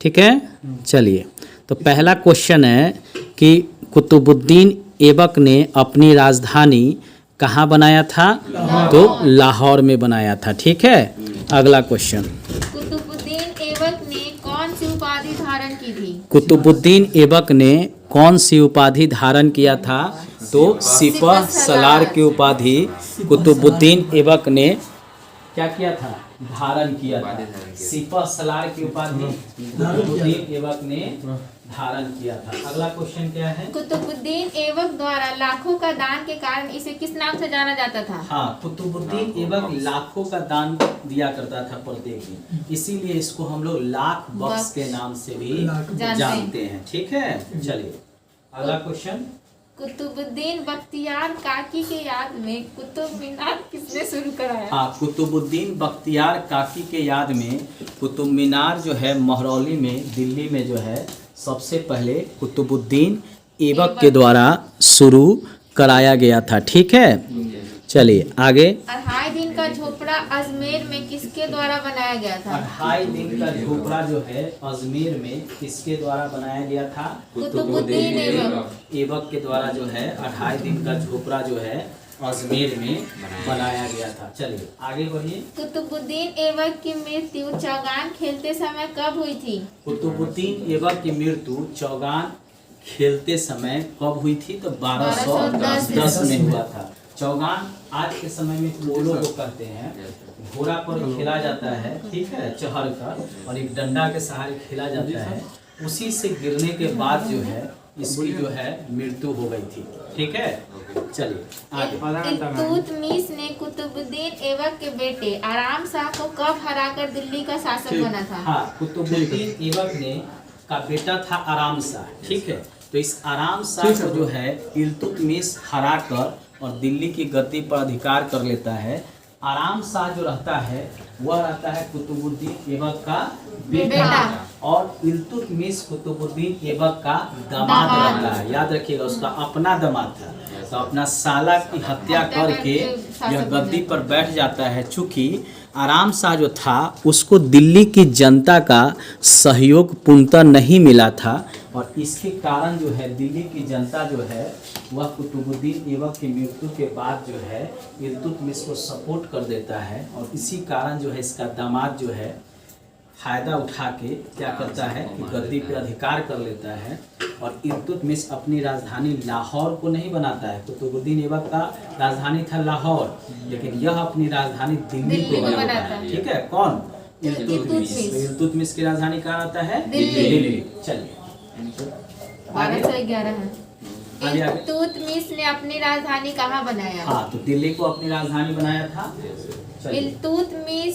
ठीक है। चलिए, तो पहला क्वेश्चन है कि कुतुबुद्दीन ऐबक ने अपनी राजधानी कहाँ बनाया था? तो लाहौर में बनाया था। ठीक है। अगला क्वेश्चन, कुतुबुद्दीन ऐबक ने कौन सी उपाधि धारण की थी? कुतुबुद्दीन ऐबक ने कौन सी उपाधि धारण किया था? तो सिपह सलार की उपाधि कुतुबुद्दीन ऐबक ने क्या किया था? धारण किया था। सिपह सलार की उपाधि कुतुबुद्दीन ऐबक ने धारण किया था। अगला क्वेश्चन क्या है? कुतुबुद्दीन ऐबक द्वारा लाखों का दान के कारण इसे किस नाम से जाना जाता था? हाँ, कुतुबुद्दीन ऐबक लाखों का दान दिया करता था प्रत्येक दिन, इसीलिए इसको हम लोग लाख बख्श के नाम से भी जानते हैं। ठीक है। चलिए, अगला क्वेश्चन, कुतुबुद्दीन बख्तियार काकी के याद में कुतुब मीनार किसने शुरू कराया? हाँ, कुतुबुद्दीन बख्तियार काकी के याद में कुतुब मीनार जो है महरौली में, दिल्ली में जो है सबसे पहले कुतुबुद्दीन ऐबक के द्वारा शुरू कराया गया था। ठीक है। चलिए आगे, 2.5 दिन का झोपड़ा अजमेर में किसके द्वारा बनाया गया था? 2.5 दिन का झोपड़ा जो है अजमेर में किसके द्वारा बनाया गया था? कुतुबुद्दीन ऐबक। ऐबक के द्वारा जो है 2.5 दिन का झोपड़ा जो है अजमेर में बनाया गया था। चलिए आगे बढ़िए। कुतुबुद्दीन ऐबक की मृत्यु चौगान खेलते समय कब हुई थी? कुतुबुद्दीन ऐबक की मृत्यु चौगान खेलते समय कब हुई थी? तो 1210 में हुआ था। चौगान आज के समय में पोलो को कहते हैं, घोड़ा पर खेला जाता है, ठीक है, चहर कर, और एक डंडा के सहारे खेला जाता है। उसी से गिरने के बाद जो है इसकी जो है मृत्यु हो गई थी। ठीक है। चलिए आगे, इल्तुतमिश ने कुतुबुद्दीन ऐबक के बेटे आराम शाह को कब हराकर दिल्ली का शासक बना था? हाँ, कुतुबुद्दीन ऐबक ने का बेटा था आराम शाह। ठीक है। तो इस आराम शाह को जो है इल्तुतमिश हरा कर और दिल्ली की गद्दी पर अधिकार कर लेता है। आराम शाह जो रहता है वह रहता है कुतुबुद्दीन ऐबक का बेटा, और इल्तुतमिश कुतुबुद्दीन ऐबक का दामाद रहता है। याद रखिएगा, उसका अपना दामाद था, तो अपना साला की हत्या करके यह गद्दी पर बैठ जाता है। चूँकि आराम शाह जो था उसको दिल्ली की जनता का सहयोग पूर्णतः नहीं मिला था, और इसके कारण जो है दिल्ली की जनता जो है वह कुतुबुद्दीन ऐबक की मृत्यु के बाद जो है इल्तुतमिश को सपोर्ट कर देता है, और इसी कारण जो है इसका दामाद जो है फायदा उठा के क्या करता है कि गद्दी पे अधिकार कर लेता है, और इल्तुतमिश अपनी राजधानी लाहौर को नहीं बनाता है। कुतुबुद्दीन ऐबक का राजधानी था लाहौर, लेकिन यह अपनी राजधानी दिल्ली को बनाता है। ठीक है। कौन? इल्तुतमिश। इल्तुतमिश की राजधानी कहाँ आता है? दिल्ली। चलिए 1211 है। इल्तुतमिश ने अपनी राजधानी कहाँ बनाया? हाँ, तो दिल्ली को अपनी राजधानी बनाया था। इल्तुतमिश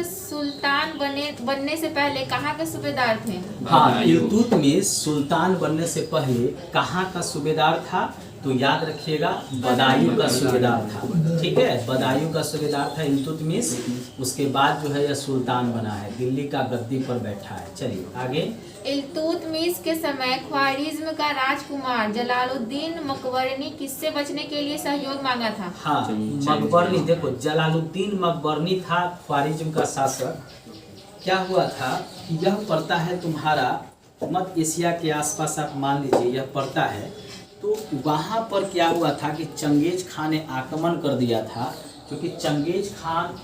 सुल्तान बनने से पहले कहाँ के सूबेदार थे? हाँ, इल्तुतमिश सुल्तान बनने से पहले कहाँ का सूबेदार था? तो याद रखिएगा, बदायूं का सूबेदार था। ठीक है, बदायूं का सूबेदार था इल्तुतमिश। उसके बाद जो है यह सुल्तान बना है, दिल्ली का गद्दी पर बैठा है। चलिए आगे, इल्तुतमिश के समय ख्वारिज्म का राजकुमार जलालुद्दीन मकबरनी किससे बचने के लिए सहयोग मांगा था? हाँ, मकबरनी, देखो जलालुद्दीन मकबरनी था ख्वारिज्म का शासक। क्या हुआ था कि यह पड़ता है तुम्हारा मध्य एशिया के आसपास, आप मान लीजिए यह पड़ता है। तो वहाँ पर क्या हुआ था कि चंगेज खान ने आक्रमण कर दिया था, क्योंकि चंगेज खान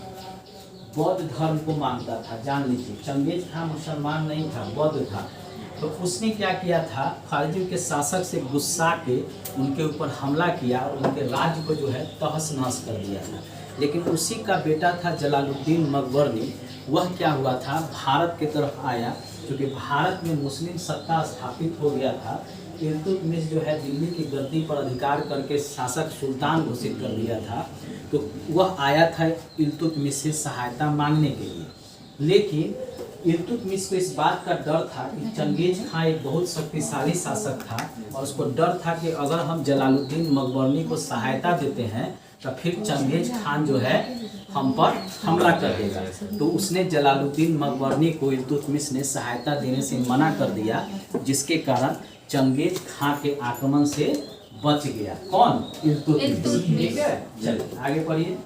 बौद्ध धर्म को मानता था। जान लीजिए, चंगेज खान मुसलमान नहीं था, बौद्ध था। तो उसने क्या किया था, ख्वारिज्म के शासक से गुस्सा के उनके ऊपर हमला किया और उनके राज्य को जो है तहस नहस कर दिया था। लेकिन उसी का बेटा था जलालुद्दीन मकबरनी, वह क्या हुआ था, भारत की तरफ आया। क्योंकि भारत में मुस्लिम सत्ता स्थापित हो गया था, इल्तुतमिश जो है दिल्ली की गद्दी पर अधिकार करके शासक सुल्तान घोषित कर दिया था। तो वह आया था इल्तुतमिश से सहायता मांगने के लिए। लेकिन इल्तुतमिश को इस बात का डर था कि चंगेज खान एक बहुत शक्तिशाली शासक था, और उसको डर था कि अगर हम जलालुद्दीन मकबरनी को सहायता देते हैं तो फिर चंगेज खान जो है हम पर हमला कर देगा। तो उसने जलालुद्दीन मकबरनी को इल्तुतमिश ने सहायता देने से मना कर दिया, जिसके कारण चंगेज खान के आक्रमण से बच गया। कौन? इल्तुतमिश। ठीक है। चलिए आगे पढ़िए।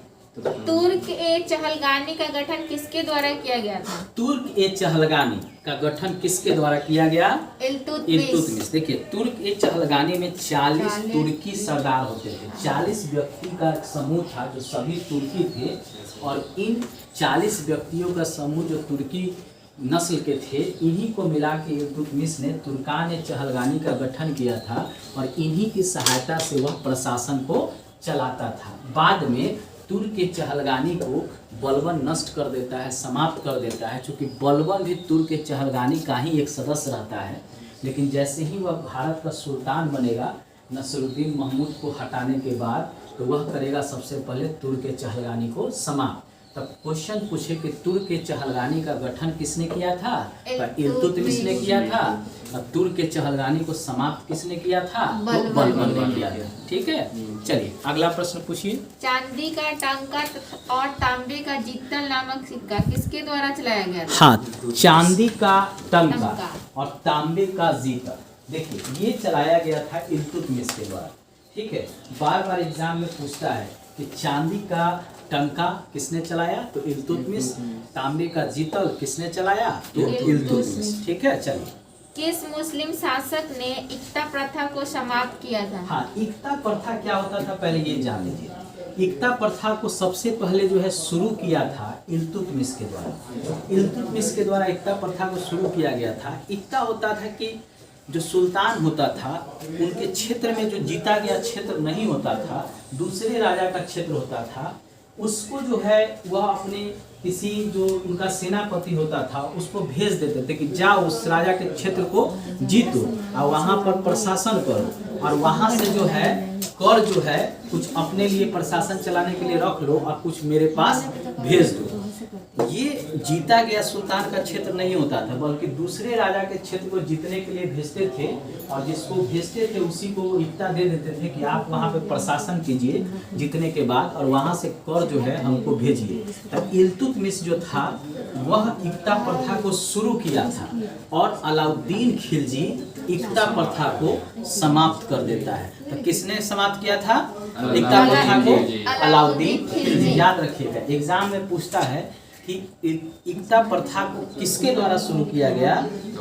तुर्क ए चहलगानी का गठन किसके द्वारा किया गया था? तुर्क ए चहलगानी का गठन किसके द्वारा किया गया? इल्तुतमिश। इल्तुतमिश। देखिए, तुर्क ए चहलगानी में 40 तुर्की सरदार होते थे। 40 व्यक्ति का समूह था जो सभी तुर्की थे, और इन 40 व्यक्तियों का समूह जो तुर्की नस्ल के थे, इन्हीं को मिला के इल्तुतमिश ने तुर्कान ए चहलगानी का गठन किया था, और इन्हीं की सहायता से वह प्रशासन को चलाता था। बाद में तुर्क के चहलगानी को बलबन नष्ट कर देता है, समाप्त कर देता है, क्योंकि बलबन भी तुर्क के चहलगानी का ही एक सदस्य रहता है। लेकिन जैसे ही वह भारत का सुल्तान बनेगा, नसरुद्दीन महमूद को हटाने के बाद, तो वह करेगा सबसे पहले तुर्क के चहलगानी को समाप्त। तब क्वेश्चन पूछे कि तुर्क के चहलगानी का गठन किसने किया था? इल्तुतमिश ने किया था। और तुर्क के चहलगानी को समाप्त किसने किया था? बलबन ने किया था। ठीक है, चलिए अगला प्रश्न पूछिए। चांदी का टंका और तांबे का जित्तल नामक सिक्का किसके द्वारा चलाया गया था? हाँ, चांदी का टंका और तांबे का जीतल, देखिए ये चलाया गया था इल्तुतमिश के द्वारा। ठीक है, बार बार एग्जाम में पूछता है कि चांदी का टंका किसने चलाया? तो इल्तुतमिश। तांबे का जीतल किसने चलाया? तो इल्तुतमिश। ठीक है, चलिए। किस मुस्लिम शासक ने इक्ता प्रथा को समाप्त किया था? हाँ, इक्ता प्रथा क्या होता था पहले ये जान लीजिए। इक्ता प्रथा को सबसे पहले जो है शुरू किया था इल्तुतमिश के द्वारा। इल्तुतमिश के द्वारा इक्ता प्रथा को शुरू किया गया था। इक्ता होता था कि जो सुल्तान होता था, उनके क्षेत्र में जो जीता गया क्षेत्र नहीं होता था, दूसरे राजा का क्षेत्र होता था, उसको जो है वह अपने किसी जो उनका सेनापति होता था उसको भेज देते थे कि जाओ उस राजा के क्षेत्र को जीतो और वहाँ पर प्रशासन करो, और वहाँ से जो है कर जो है कुछ अपने लिए प्रशासन चलाने के लिए रख लो और कुछ मेरे पास भेज दो। ये जीता गया सुल्तान का क्षेत्र नहीं होता था, बल्कि दूसरे राजा के क्षेत्र को जीतने के लिए भेजते थे, और जिसको भेजते थे उसी को वो इक्ता दे देते थे कि आप वहाँ पे प्रशासन कीजिए जीतने के बाद, और वहाँ से कर जो है हमको भेजिए। तब इल्तुतमिश जो था वह इक्ता प्रथा को शुरू किया था, और अलाउद्दीन खिलजी इक्ता प्रथा को समाप्त कर देता है। तो किसने समाप्त किया था इक्ता प्रथा को? अलाउद्दीन खिलजी। याद रखिएगा, एग्जाम में पूछता है कि इक्ता प्रथा को किसके द्वारा शुरू किया गया?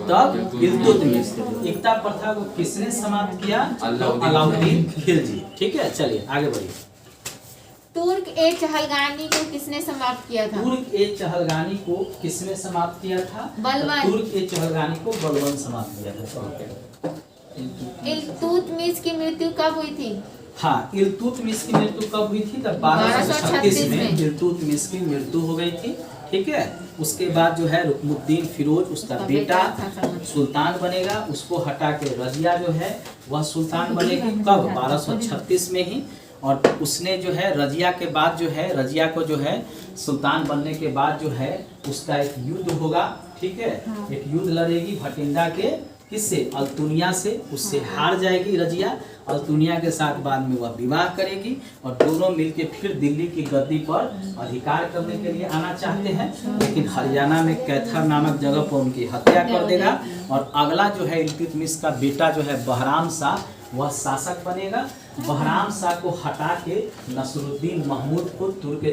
तब इल्तुतमिश। इक्ता प्रथा को किसने समाप्त किया? तो अलाउद्दीन खिलजी। ठीक है, चलिए आगे बढ़िए। तुर्क ए चहलगानी को किसने समाप्त किया था? तुर्क ए चहलगानी को किसने समाप्त किया था? बलबन। तुर्क ए चहलगानी को बलबन समाप्त किया था। इल्तुतमिश की मृत्यु कब हुई थी? हाँ, इल्तुतमिश की मृत्यु कब हुई थी? तब 1236 में इल्तुतमिश की मृत्यु हो गई थी। ठीक है, उसके बाद जो है रुकनुद्दीन फिरोज उसका बेटा सुल्तान बनेगा, उसको हटा के रजिया जो है वह सुल्तान बनेगी। कब? 1236 में ही। और उसने जो है रजिया के बाद जो है, रजिया को जो है सुल्तान बनने के बाद जो है उसका एक युद्ध होगा। ठीक है, एक युद्ध लड़ेगी भटिंडा के किससे? अल्तुनिया से। उससे हार जाएगी रजिया, अल्तुनिया के साथ बाद में वह विवाह करेगी, और दोनों मिलके फिर दिल्ली की गद्दी पर अधिकार करने के लिए आना चाहते हैं, लेकिन हरियाणा में कैथर नामक जगह पर उनकी हत्या कर देगा। और अगला जो है इल्तुतमिश का बेटा जो है बहराम शाह, वह शासक बनेगा। बहराम शाह को हटा के नसरुद्दीन महमूद को तुर्क के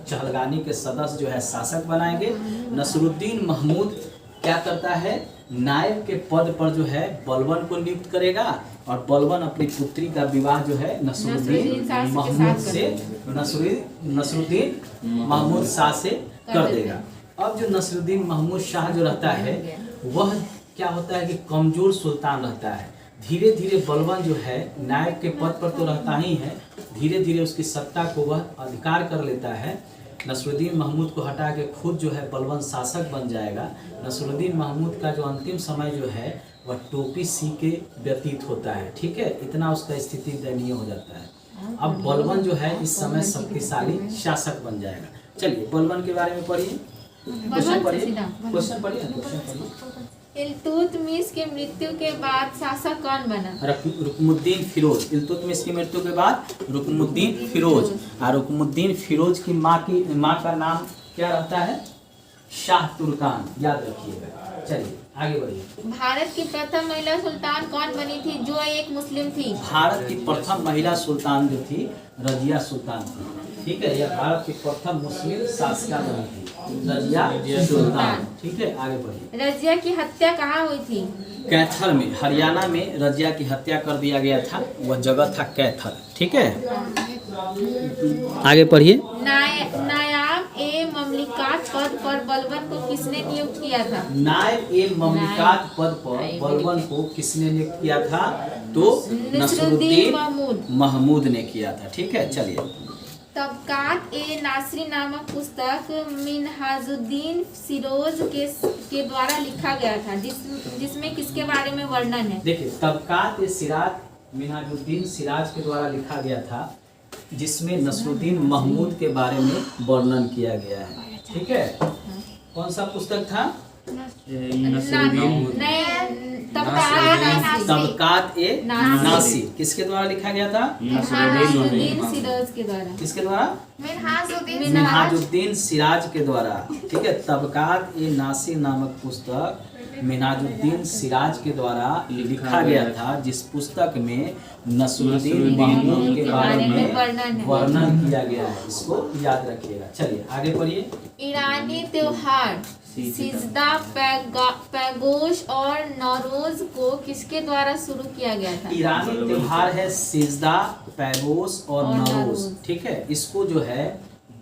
चहलगानी के सदस्य जो है शासक बनाएंगे। नसरुद्दीन महमूद क्या करता है? नायब के पद पर जो है बलबन को नियुक्त करेगा, और बलबन अपनी पुत्री का विवाह जो है नसरुद्दीन महमूद से नसरुद्दीन महमूद शाह से कर देगा। अब जो नसरुद्दीन महमूद शाह जो रहता है वह क्या होता है कि कमजोर सुल्तान रहता है। धीरे धीरे बलबन जो है नायब के पद पर तो रहता ही है, धीरे धीरे उसकी सत्ता को वह अधिकार कर लेता है। नसरुद्दीन महमूद को हटा के खुद जो है बलबन शासक बन जाएगा। नसरुद्दीन महमूद का जो अंतिम समय जो है वह टोपी सी के व्यतीत होता है। ठीक है, इतना उसका स्थिति दयनीय हो जाता है। अब बलबन जो है इस समय शक्तिशाली शासक बन जाएगा। चलिए बलबन के बारे में पढ़िए, क्वेश्चन पढ़िए। इल्तुतमिश की मृत्यु के बाद शासक कौन बना? रुकनुद्दीन फिरोज। इल्तुतमिश की मृत्यु के बाद रुकनुद्दीन फिरोज। और रुकनुद्दीन फिरोज की माँ का नाम क्या रहता है? शाह तुर्कान। याद रखिएगा। चलिए आगे बढ़िए। भारत की प्रथम महिला सुल्तान कौन बनी थी जो एक मुस्लिम थी? भारत की प्रथम महिला सुल्तान जो थी रजिया सुल्तान थी। ठीक है, यह भारत की प्रथम मुस्लिम शासिका बनी थी, रजिया सुल्तान। ठीक है, आगे बढ़िए। रजिया की हत्या कहाँ हुई थी? कैथल में, हरियाणा में रजिया की हत्या कर दिया गया था। वह जगह था कैथल। ठीक है, आगे पढ़िए। नायाब ए ममलिकात पद पर बलबन को किसने नियुक्त किया था? नायब ए ममलिकात पद पर बलबन को किसने नियुक्त किया था? तो नसरुद्दीन महमूद ने किया था। ठीक है, चलिए। तबकात ए नासरी नामक पुस्तक मिनहाजुद्दीन सिरोज के द्वारा लिखा गया था, जिसमें किसके बारे में वर्णन है? देखिए, तबकात ए सिराज मिनहाजुद्दीन सिराज के द्वारा लिखा गया था, जिसमें नसरुद्दीन महमूद के बारे में वर्णन किया गया है। ठीक है, कौन सा पुस्तक था? तबकात ए नासिर किसके द्वारा लिखा गया था? मिनहाजुद्दीन सिराज के द्वारा। किसके द्वारा? मिनहाजुद्दीन सिराज के द्वारा। ठीक है, तबकात ए नासिर नामक पुस्तक मिनहाजुद्दीन सिराज के द्वारा लिखा गया था, जिस पुस्तक में नसरुद्दीन महमूद के बारे में वर्णन किया गया है। इसको याद रखिएगा। चलिए आगे पढ़िए। ईरानी त्योहार सिजदा, पैगोश और नौरोज को किसके द्वारा शुरू किया गया था? ईरानी त्योहार है सिजदा, पैगोश और नौरोज। ठीक है, इसको जो है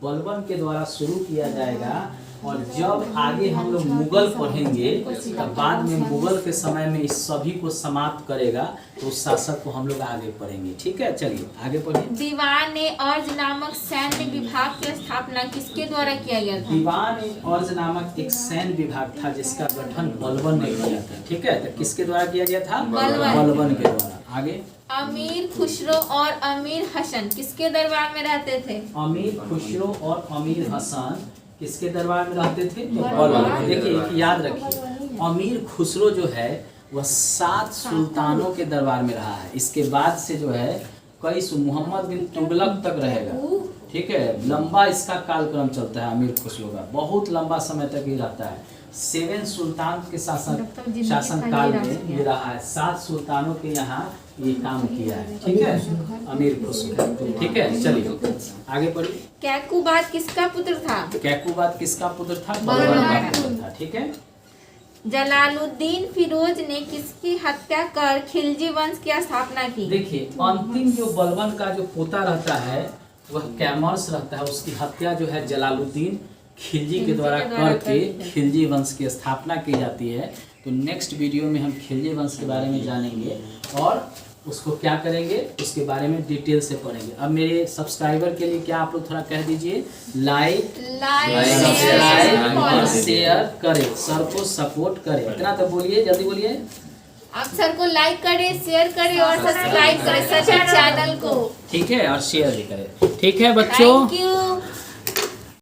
बलबन के द्वारा शुरू किया जाएगा। और जब आगे हम लोग मुगल पढ़ेंगे, तब बाद में मुगल के समय में इस सभी को समाप्त करेगा, तो उस शासक को हम लोग आगे पढ़ेंगे। ठीक है, चलिए आगे पढ़िए। दीवान ए अर्ज नामक सैन्य विभाग की स्थापना किसके द्वारा किया गया था? दीवान ए अर्ज नामक एक सैन्य विभाग था, जिसका गठन बलबन ने किया था। ठीक है, तो किसके द्वारा किया गया था? बलबन के द्वारा। आगे। अमीर खुसरो और अमीर हसन किसके दरबार में रहते थे? अमीर खुसरो और अमीर हसन किसके दरबार में रहते थे? तो बलबन। देखिए, याद रखिए, अमीर खुसरो जो है वह 7 सुल्तानों के दरबार में रहा है। इसके बाद से जो है कई मोहम्मद बिन तुगलक तक रहेगा। ठीक है, लंबा इसका कालक्रम चलता है अमीर खुसरो का, बहुत लंबा समय तक ही रहता है। 7 सुल्तान के शासन काल में ये रहा है। 7 सुल्तानों के यहाँ ये काम किया है। ठीक है, अमीर खुसरो। ठीक है, चलिए आगे बढ़िए। कैकुबाद किसका पुत्र था? कैकुबाद किसका पुत्र था? बलबन का पुत्र था। ठीक है। जलालुद्दीन फिरोज ने किसकी हत्या कर खिलजी वंश की स्थापना की? देखिए, अंतिम जो बलबन का जो पोता रहता है वह कैमर्स रहता है, उसकी हत्या जो है जलालुद्दीन खिलजी के द्वारा करके खिलजी वंश की स्थापना की जाती है। तो नेक्स्ट वीडियो में हम खिलजी वंश के बारे में जानेंगे और उसको क्या करेंगे, उसके बारे में डिटेल से पढ़ेंगे। अब मेरे सब्सक्राइबर के लिए क्या आप लोग थोड़ा कह दीजिए, लाइक सब्सक्राइब और शेयर करें, सर को सपोर्ट करें। इतना तो बोलिए, जल्दी बोलिए। आप सर को लाइक करें, शेयर करें और सब्सक्राइब करें सच चैनल को। ठीक है, और शेयर भी करें। ठीक है बच्चों। Thank you.